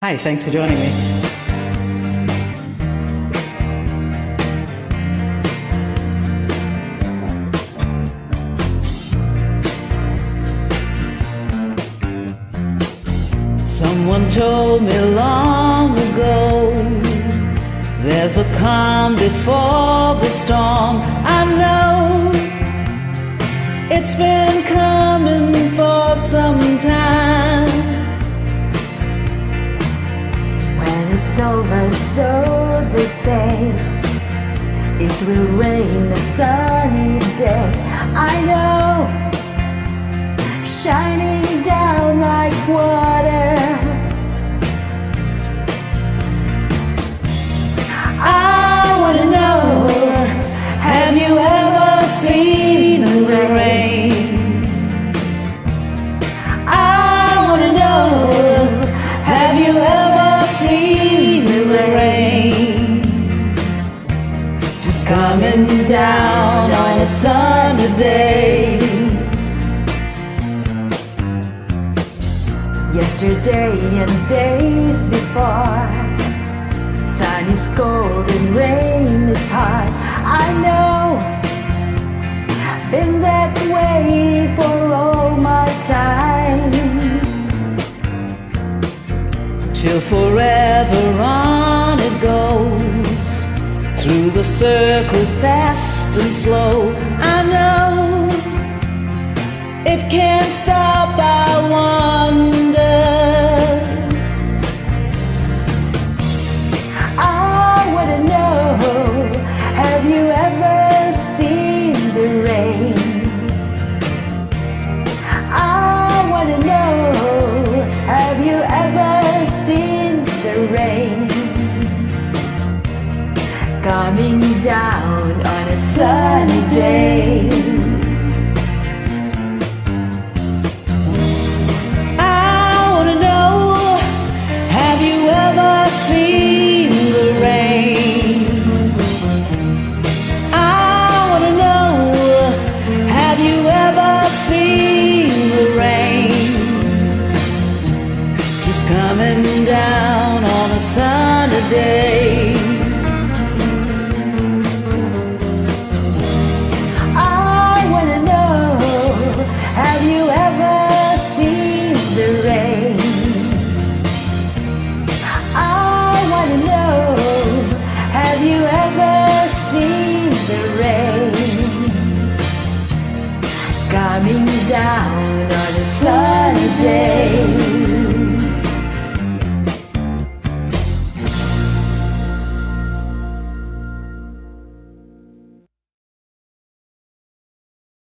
Hi, thanks for joining me. Someone told me long ago, there's a calm before the storm. I know it's been coming for some time. When it's over, so they say, it will rain a sunny day. I know, shining down like water. I wanna know, have you ever seen the rain? I wanna know, have you ever seen the rain? Just coming down on a summer day. Yesterday and days before, sun is cold and rain is hard. I know, been that way for all my time. Till forever on it goes, through the circle fast and slow. I know, it can't stop, I wonder. I wanna know, have you ever seen the rain? I wanna know, have you ever seen the rain? Coming down on a sunny day. I wanna know, have you ever seen the rain? I wanna know, have you ever seen the rain? Just coming down on a sunny day.